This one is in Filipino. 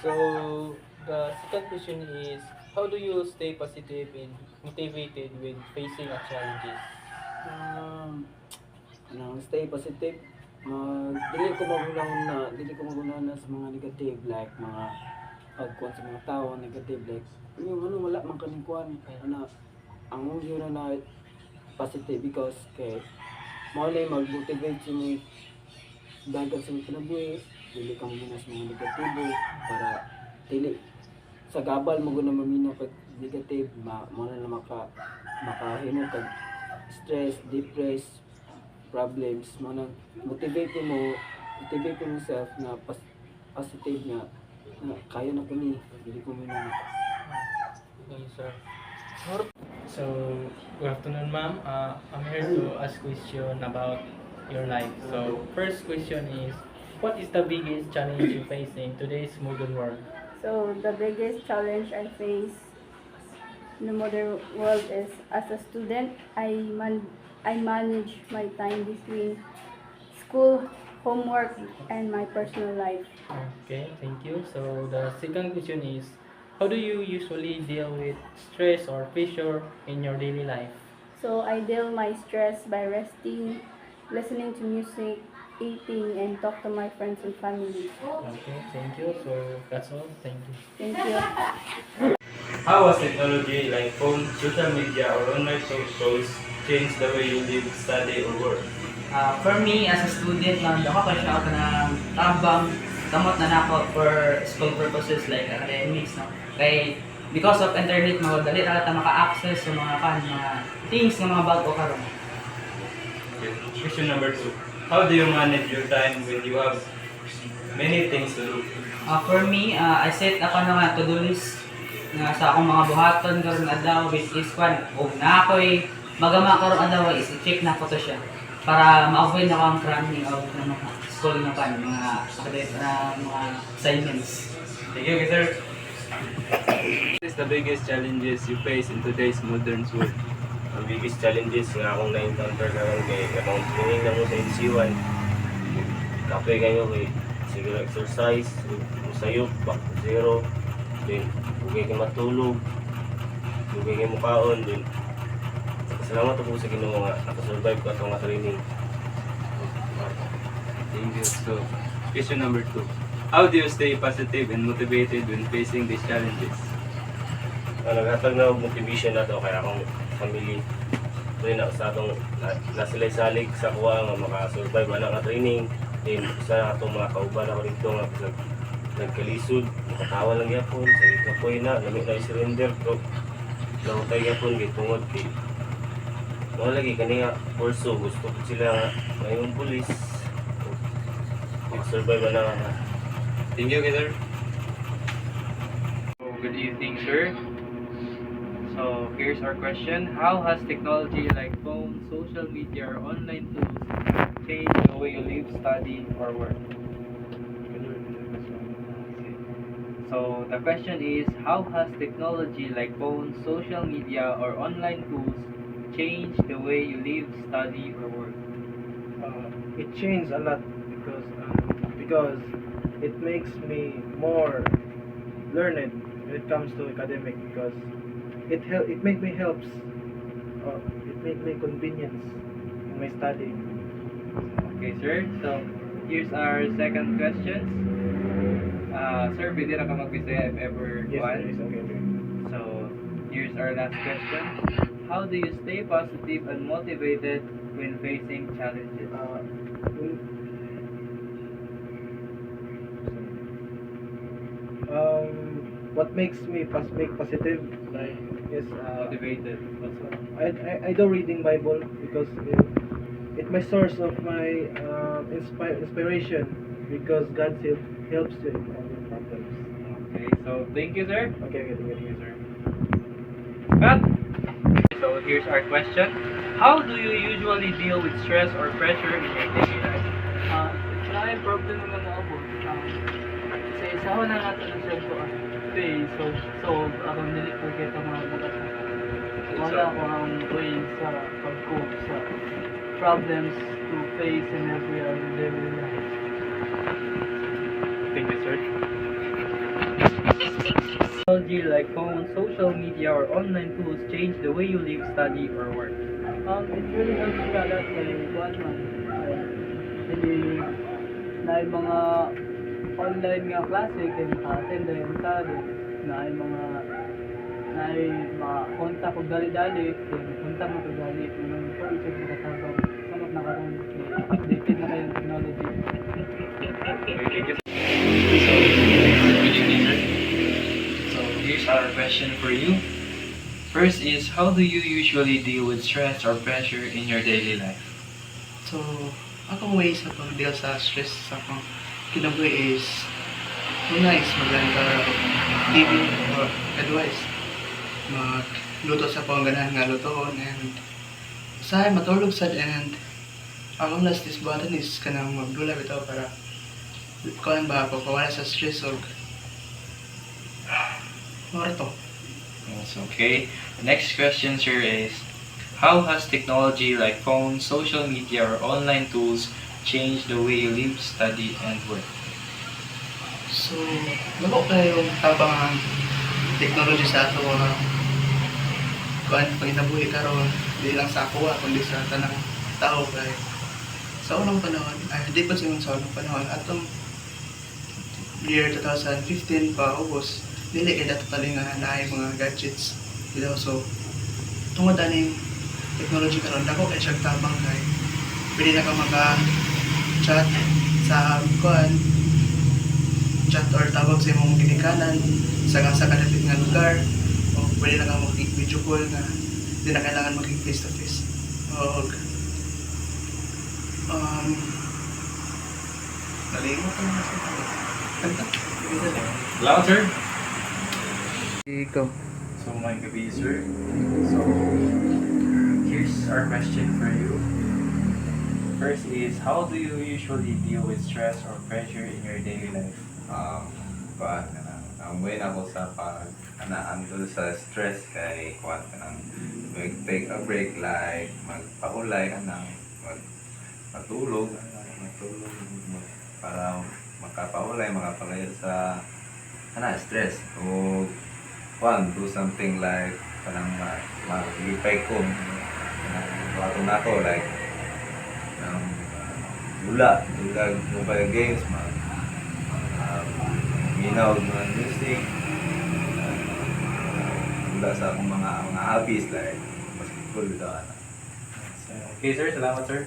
So the second question is, how do you stay positive and motivated when facing a challenges? Um, stay positive. Dili ko magunaw na sa mga negative like mga pagkuan sa mga tao negative like yung ano wala man kaning kuan ana ang mong yun na positive because kay mo na mag-motivate sa mga dagat sa mga kinabuhi dili ka muna sa mga negatibo para dili sa gabal mo guna maminaw kag negative mo na makahimo kag stress, depress, problems mo nang motivate mo self na positive na kaya na ko ni dili ko mina. Okay, sir. So, good afternoon, ma'am. I'm here to ask question about your life. So, first question is, what is the biggest challenge you face in today's modern world? So the biggest challenge I face in the modern world is as a student, I manage my time between school, homework, and my personal life. Okay, thank you. So, the second question is, how do you usually deal with stress or pressure in your daily life? So I deal my stress by resting, listening to music, eating, and talk to my friends and family. Okay, thank you. So, that's all. Thank you. Thank you. How has technology like phone, social media, or online tools changed the way you live, study, or work? For me, as a student lang, ako pa siya ako ng tabang kamot na nako for school purposes like academics. No? Kay, because of internet, dali na kita maka-access sa mga things ng mga bago karon. Okay. Question number 2. How do you manage your time when you have many things to do? For me, I set ako ng to-do list nga sa akong mga buhaton karon adlaw which is kwan og na ako'y magama karon adlaw is i-check na ko to siya para ma-avoid na ko ang cramming of ng mga school na kan mga academic na mga assignments. Thank you, sir. What is the biggest challenges you face in today's modern world? Ang biggest challenges nga akong na-encounter karon kay akong training na mo sa NC1. Kape kayo kay siguro exercise, musayop, back to zero, then hugay kayo matulog, hugay kayo mukaon, then salamat po sa Ginoo nga nakasurvive ko atong nga training. Thank you. So, question number 2. How do you stay positive and motivated when facing these challenges? Naghatag na og motivation nato kay akong family. Then na sa atong na sila salig sa kuha nga maka-survive ana nga training. Then sa atong mga kauban ako dito nga nagkalisod, makatawa lang yapon, sa ito po na, lamig na i-surrender ko. Nakutay yapon, gitungod kay mga lagi kani nga kurso, gusto ko sila nga ngayong pulis. Survive na nga. Thank you, sir. Good evening, sir. So, here's our question. How has technology like phone, social media, or online tools changed the way you live, study, or work? So, the question is, how has technology like phone, social media, or online tools changed the way you live, study, or work? It changed a lot because it makes me more learned when it comes to academic because it make me helps it make me convenience in my studying. Okay, sir. So, here's our second question. Sir, pwede na ka mag-Bisaya if ever Yes, one. yes, okay. So, here's our last question. How do you stay positive and motivated when facing challenges? What makes me make positive like is Motivated also. I do reading Bible because it my source of my inspiration because God helps you in all your problems. Okay, so thank you, sir. Okay, Thank you, sir. Cut. So here's our question. How do you usually deal with stress or pressure in your daily life? Wala yung problem naman ako. Sa isaho na natin ang self ko. So, akong dili ko kita mga bukas. Wala ko ang way sa pag-cope sa problems to face in every daily life. Thank you, sir. Technology like phones, social media, or online tools change the way you live, study, or work? It really helps me a lot kay kuan man. Hindi na mga online nga klase kay attend na yung study. Na mga kontak og dali-dali kay kontak mo og dali yung po i-check mo kasabang samot na karon kay updated na kayo technology. So here's our question for you. First is, how do you usually deal with stress or pressure in your daily life? So, akong way sa pag-deal sa stress sa akong kinabuhi is una is maganda TV or advice. Magluto sa akong ganahan nga lutoon and usahay matulog sad and akong last is button is kanang magdula bitaw para kuan ba ako kawala sa stress o to. Yes, okay. The next question, sir, is how has technology like phones, social media, or online tools changed the way you live, study, and work? So, lako kayo tabang ang technology sa ato kuan panginabuhi karon di lang sa ako kundi sa tanang tao kay sa unang panahon di pa siya sa unang panahon atong year 2015 pa August dili kay dato tali nga naay mga gadgets dito so tungod ani technology karon dako kay siya tabang kay pwede na ka maka-chat sa kuan chat or tawag sa imong ginikanan sa kadapit nga lugar o pwede na ka mag-video call na di na kailangan maging face to face o nalimot ko na sa Loud, sir. ikaw. So, my gabi, sir. So, here's our question for you. First is, how do you usually deal with stress or pressure in your daily life? Ang way na ako sa handle sa stress kay kuan kanang take a break like magpahulay matulog para makapahulay makapalaya sa stress o do something like kanang maglipay ko kanang nato like mobile games minaw ng music mula sa akong mga hobbies like basketball Okay, sir. Salamat, sir.